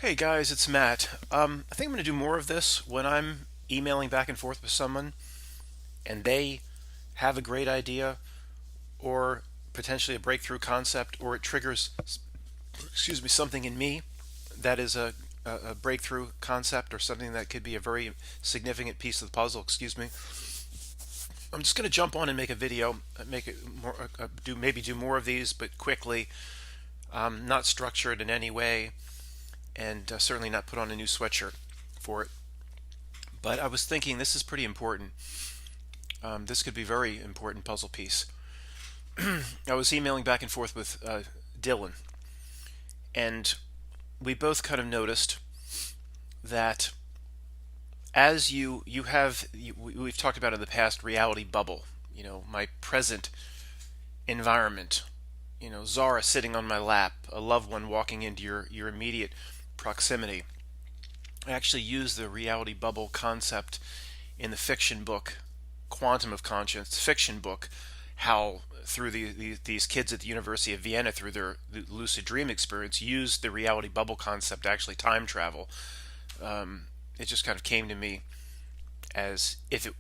Hey guys, it's Matt. I think I'm going to do more of this when I'm emailing back and forth with someone and they have a great idea or potentially a breakthrough concept, or it triggers, excuse me, something in me that is a breakthrough concept or something that could be a very significant piece of the puzzle. Excuse me. I'm just going to jump on and make a video, make it more, do more of these, but quickly, not structured in any way, and certainly not put on a new sweatshirt for it. But I was thinking this is pretty important. This could be a very important puzzle piece. I was emailing back and forth with Dylan, and we both kind of noticed that as we've talked about in the past, reality bubble. My present environment. Zara sitting on my lap, a loved one walking into your immediate proximity. I actually use the reality bubble concept in the fiction book Quantum of Conscience fiction book, how through these kids at the University of Vienna, through their lucid dream experience, used the reality bubble concept to actually time travel. It just kind of came to me as if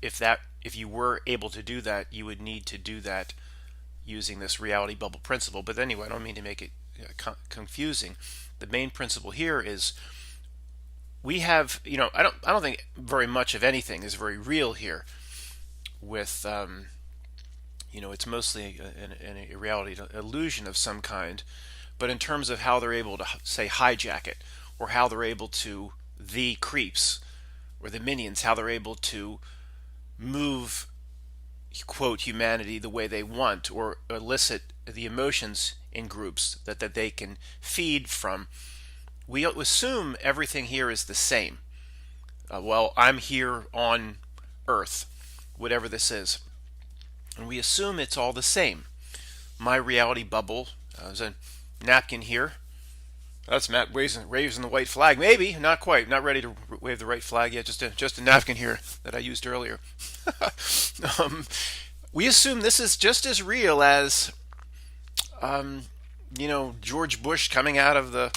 you were able to do that, you would need to do that using this reality bubble principle. But anyway, I don't mean to make it confusing. The main principle here is we have, I don't think very much of anything is very real here. With it's mostly a reality illusion of some kind. But in terms of how they're able to say hijack it, or how they're able to, the creeps or the minions, how they're able to move, quote, humanity the way they want, or elicit the emotions in groups that they can feed from. We assume everything here is the same. Well, I'm here on Earth, whatever this is, and we assume it's all the same. My reality bubble, there's a napkin here. That's Matt raising the white flag. Maybe, not quite. Not ready to wave the right flag yet. Just a napkin here that I used earlier. We assume this is just as real as, George Bush coming out of the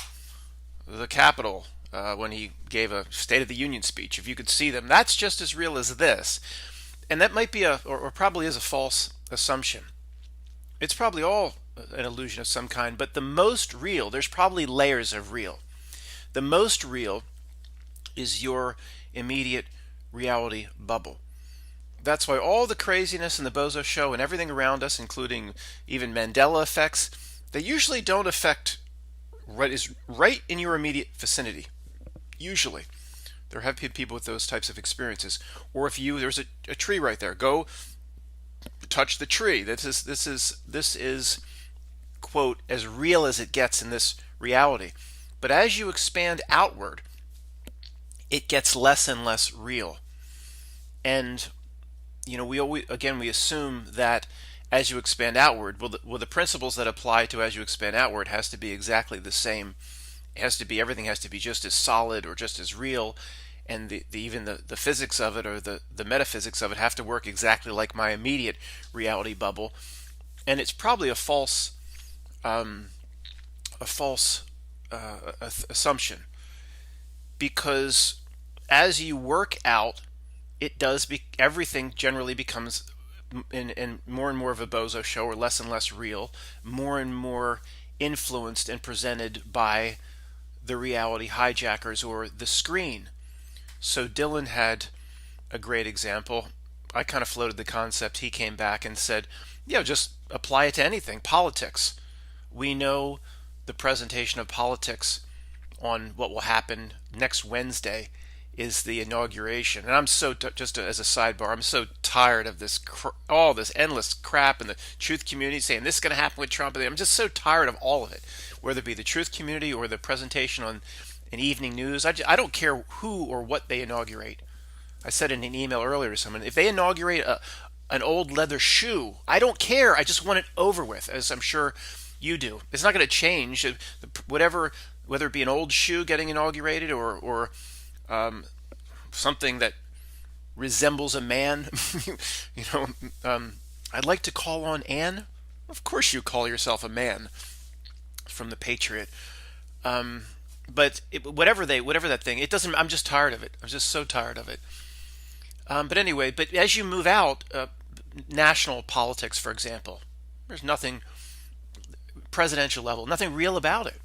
Capitol when he gave a State of the Union speech. If you could see them, that's just as real as this. And that might be or probably is a false assumption. It's probably all an illusion of some kind, but the most real, there's probably layers of real. The most real is your immediate reality bubble. That's why all the craziness in the Bozo Show and everything around us, including even Mandela effects, they usually don't affect what is right in your immediate vicinity. Usually. There have been people with those types of experiences. Or if there's a tree right there, go touch the tree. This is quote as real as it gets in this reality. But as you expand outward, it gets less and less real. And we assume that as you expand outward, the principles that apply to as you expand outward has to be exactly the same. Everything has to be just as solid or just as real, and even the physics of it, or the metaphysics of it, have to work exactly like my immediate reality bubble. And it's probably a false assumption, because as you work out, everything generally becomes and more of a Bozo Show, or less and less real, more and more influenced and presented by the reality hijackers or the screen. So Dylan had a great example. I kind of floated the concept. He came back and said, yeah, just apply it to anything. Politics. We know the presentation of politics on what will happen next Wednesday is the inauguration. And I'm as a sidebar, I'm so tired of all this endless crap in the truth community saying this is going to happen with Trump. I'm just so tired of all of it, whether it be the truth community or the presentation on an evening news. I don't care who or what they inaugurate. I said in an email earlier to someone, if they inaugurate an old leather shoe, I don't care. I just want it over with, as I'm sure you do. It's not going to change. Whatever, whether it be an old shoe getting inaugurated or something that resembles a man. I'd like to call on Anne. Of course you call yourself a man, from The Patriot. But whatever that thing, it doesn't. I'm just tired of it. I'm just so tired of it. But anyway, but as you move out, national politics, for example, there's nothing presidential level, nothing real about it.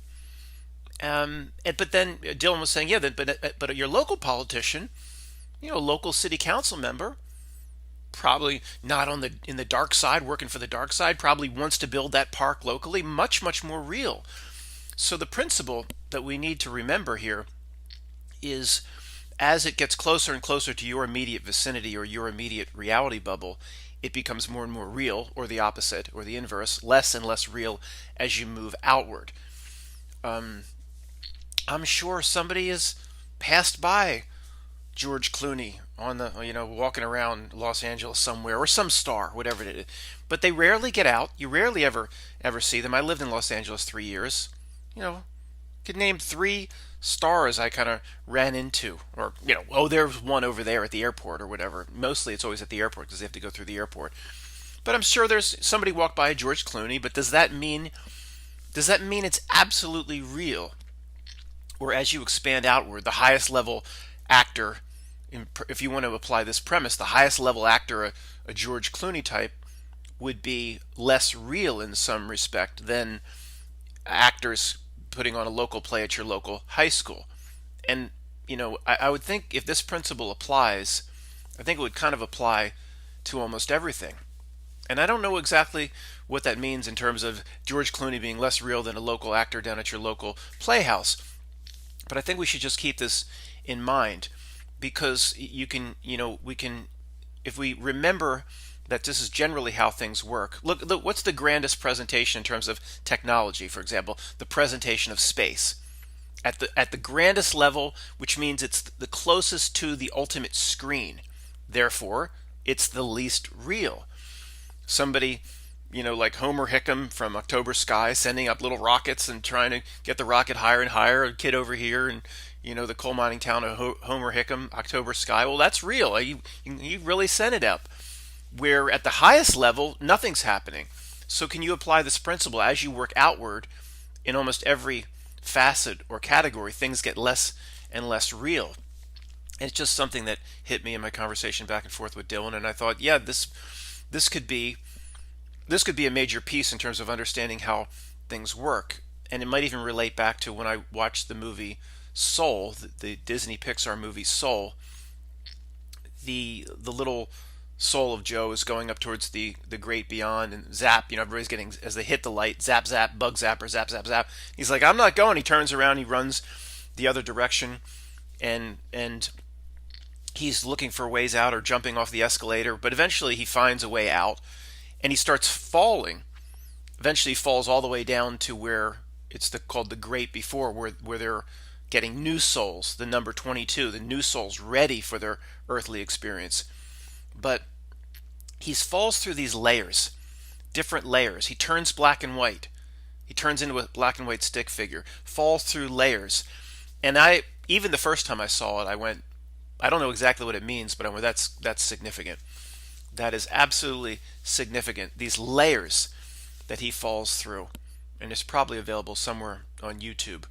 But then Dylan was saying, yeah, but your local politician, local city council member, probably not on the in the dark side, working for the dark side, probably wants to build that park locally, much more real. So the principle that we need to remember here is, as it gets closer and closer to your immediate vicinity or your immediate reality bubble, it becomes more and more real, or the opposite, or the inverse, less and less real as you move outward. Um, I'm sure somebody has passed by George Clooney on the, walking around Los Angeles somewhere, or some star, whatever it is. But they rarely get out. You rarely ever see them. I lived in Los Angeles 3 years. You know, could name three stars I kind of ran into, or oh, there's one over there at the airport or whatever. Mostly it's always at the airport because they have to go through the airport. But I'm sure there's somebody walked by George Clooney. But does that mean it's absolutely real? Or as you expand outward, the highest level actor, if you want to apply this premise, the highest level actor, a George Clooney type, would be less real in some respect than actors putting on a local play at your local high school. And, I would think if this principle applies, I think it would kind of apply to almost everything. And I don't know exactly what that means in terms of George Clooney being less real than a local actor down at your local playhouse. But I think we should just keep this in mind, because we can, if we remember that this is generally how things work. Look, what's the grandest presentation in terms of technology? For example, the presentation of space at the grandest level, which means it's the closest to the ultimate screen. Therefore, it's the least real. Somebody, like Homer Hickam from October Sky, sending up little rockets and trying to get the rocket higher and higher. A kid over here, and the coal mining town of Homer Hickam, October Sky. Well, that's real. He really sent it up. Where at the highest level, nothing's happening. So can you apply this principle as you work outward in almost every facet or category? Things get less and less real. And it's just something that hit me in my conversation back and forth with Dylan, and I thought, yeah, this could be a major piece in terms of understanding how things work. And it might even relate back to when I watched the movie Soul, the Disney Pixar movie Soul. The little soul of Joe is going up towards the great beyond, and zap, everybody's getting, as they hit the light, zap zap, bug zapper, zap zap zap. He's like, I'm not going. He turns around, he runs the other direction, and he's looking for ways out or jumping off the escalator, but eventually he finds a way out, and he starts falling. Eventually he falls all the way down to where it's called the great before, where they're getting new souls, the number 22, the new souls ready for their earthly experience. But he falls through these layers, different layers. He turns black and white. He turns into a black and white stick figure, falls through layers. And even the first time I saw it, I went, I don't know exactly what it means, but I went, that's significant. That is absolutely significant. These layers that he falls through, and it's probably available somewhere on YouTube.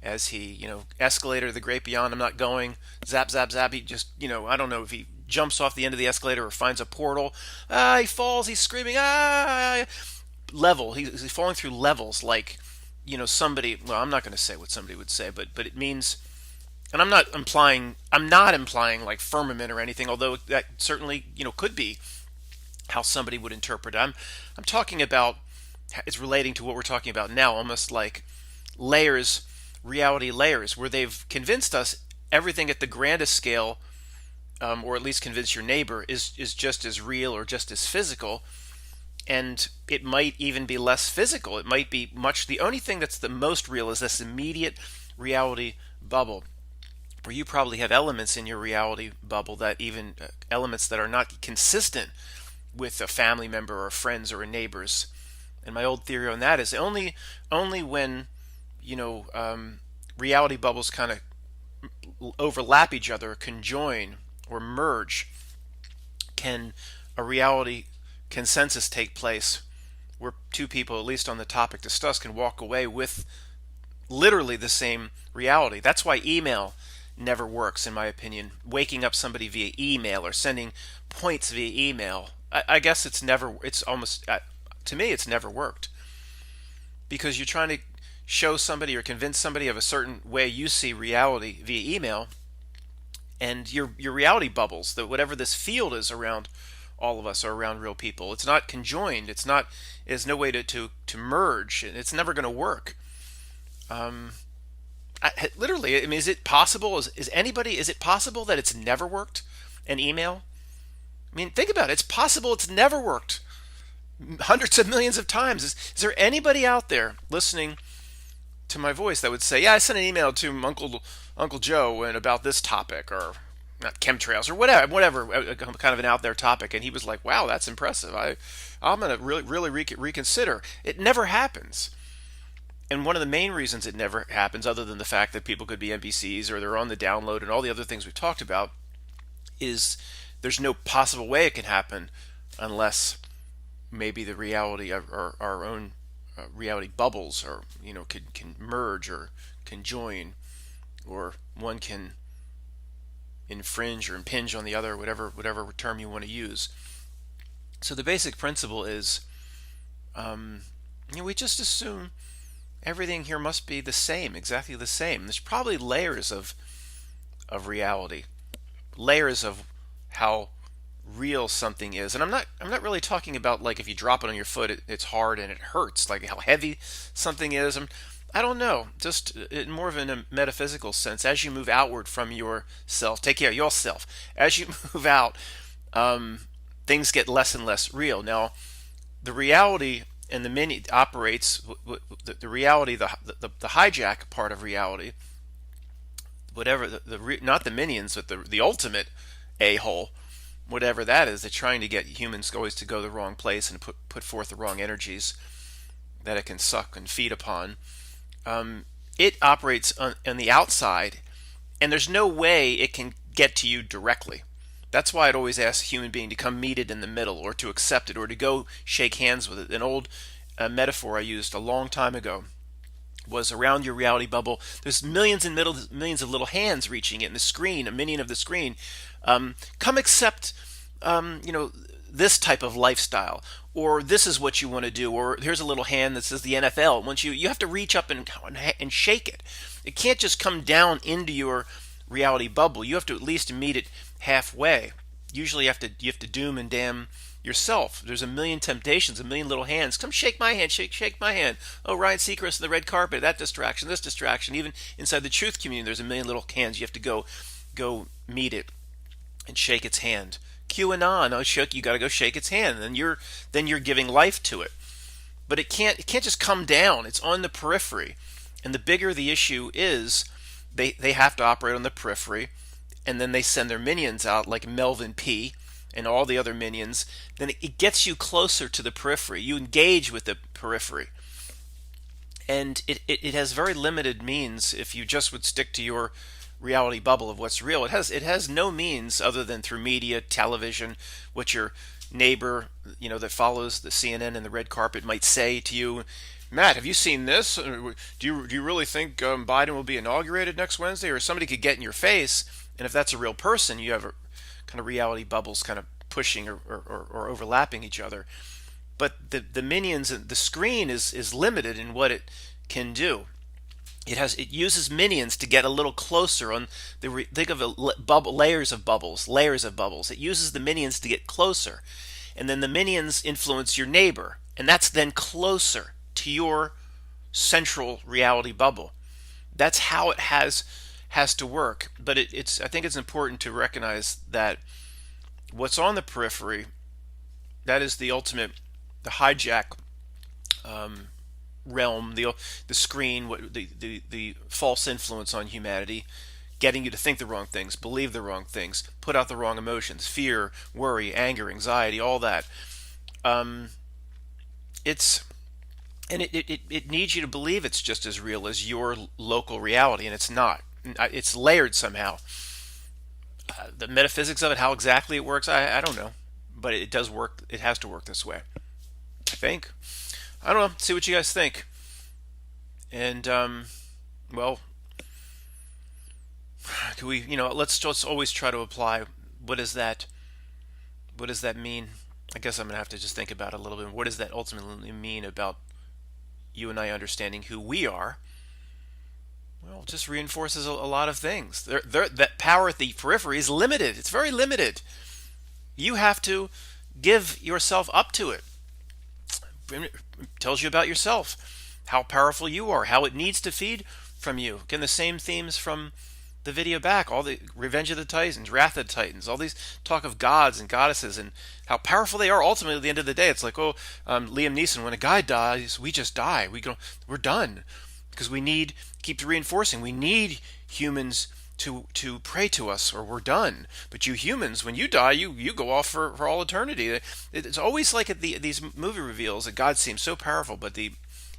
As he, escalator, the great beyond, I'm not going, zap, zap, zap. He just, I don't know if he jumps off the end of the escalator or finds a portal. He falls, he's screaming, level. He's falling through levels like, somebody, well, I'm not going to say what somebody would say, but it means, and I'm not implying like firmament or anything, although that certainly, could be how somebody would interpret it. I'm talking about, it's relating to what we're talking about now, almost like layers, reality layers, where they've convinced us everything at the grandest scale, or at least convince your neighbor, is just as real or just as physical. And it might even be less physical. It might be the only thing that's the most real is this immediate reality bubble, where you probably have elements in your reality bubble that even elements that are not consistent with a family member or friends or neighbors. And my old theory on that is only when reality bubbles kind of overlap each other, conjoin or merge, can a reality consensus take place where two people, at least on the topic discussed, can walk away with literally the same reality. That's why email never works, in my opinion. Waking up somebody via email or sending points via email. I guess it's never, it's almost, to me, it's never worked. Because you're trying to show somebody or convince somebody of a certain way you see reality via email, and your reality bubbles, that whatever this field is around all of us or around real people, it's not conjoined, it's not, there's no way to merge, and it's never going to work. Um, Literally, I mean, is it possible? Is it possible that it's never worked? An email? I mean, think about it. It's possible it's never worked hundreds of millions of times. Is there anybody out there listening to my voice that would say, "Yeah, I sent an email to Uncle Joe and about this topic, or not chemtrails, or whatever, kind of an out there topic," and he was like, "Wow, that's impressive. I'm gonna really reconsider." It never happens. And one of the main reasons it never happens, other than the fact that people could be NPCs or they're on the download and all the other things we've talked about, is there's no possible way it can happen unless maybe the reality of our own reality bubbles, or can merge or can join, or one can infringe or impinge on the other, whatever term you want to use. So the basic principle is, we just assume everything here must be the same, exactly the same. There's probably layers of reality, layers of how real something is. And I'm not really talking about like if you drop it on your foot, it's hard and it hurts, like how heavy something is. I don't know, just in more of a metaphysical sense. As you move outward from yourself, take care of yourself. As you move out, things get less and less real. Now, the reality and the mini operates the reality, the hijack part of reality, whatever not the minions, but the ultimate a-hole, whatever that is. They're trying to get humans always to go the wrong place and put forth the wrong energies that it can suck and feed upon. It operates on the outside, and there's no way it can get to you directly. That's why I'd always ask a human being to come meet it in the middle, or to accept it, or to go shake hands with it. An old metaphor I used a long time ago was, around your reality bubble, there's millions and millions of little hands reaching it in the screen, a minion of the screen. Come accept, this type of lifestyle, or this is what you want to do, or here's a little hand that says the NFL. Once you have to reach up and shake it. It can't just come down into your reality bubble. You have to at least meet it halfway. Usually you have to doom and damn yourself. There's a million temptations, a million little hands. Come shake my hand, shake my hand. Oh, Ryan Seacrest and the red carpet, that distraction, this distraction. Even inside the truth community, there's a million little hands. You have to go meet it and shake its hand. QAnon, you got to go shake its hand. Then you're giving life to it. But it can't just come down. It's on the periphery. And the bigger the issue is, they have to operate on the periphery, and then they send their minions out like Melvin P. and all the other minions. Then it gets you closer to the periphery. You engage with the periphery. And it has very limited means if you just would stick to your reality bubble of what's real. It has no means other than through media, television, what your neighbor, that follows the CNN and the red carpet might say to you. Matt, have you seen this? Do you really think Biden will be inaugurated next Wednesday? Or somebody could get in your face, and if that's a real person, you have a kind of reality bubbles kind of pushing or overlapping each other. But the minions, the screen is limited in what it can do. It uses minions to get a little closer on think of layers of bubbles. It uses the minions to get closer, and then the minions influence your neighbor, and that's then closer to your central reality bubble. That's how it has to work. But I think it's important to recognize that what's on the periphery, that is the ultimate, the hijack realm, the screen, the false influence on humanity, getting you to think the wrong things, believe the wrong things, put out the wrong emotions, fear, worry, anger, anxiety, all that. It needs you to believe it's just as real as your local reality, and it's not. It's layered somehow. The metaphysics of it, how exactly it works, I don't know, but it does work. It has to work this way, I think. I don't know. See what you guys think. And Well, do we, let's just always try to apply what is that what does that mean? I guess I'm gonna have to just think about it a little bit. What does that ultimately mean about you and I understanding who we are? Well, it just reinforces a lot of things. That power at the periphery is limited. It's very limited. You have to give yourself up to it. It tells you about yourself, how powerful you are, how it needs to feed from you. Again, the same themes from the video back, all the Revenge of the Titans, Wrath of the Titans, all these talk of gods and goddesses and how powerful they are. Ultimately, at the end of the day, it's like, Liam Neeson, when a guy dies, we just die. We're done, because we need keeps reinforcing. We need humans to pray to us, or we're done. But you humans, when you die, you go off for all eternity. It's always like at these movie reveals that God seems so powerful, but it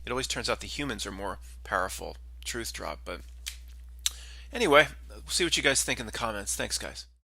always turns out the humans are more powerful. Truth drop, but. Anyway, we'll see what you guys think in the comments. Thanks, guys.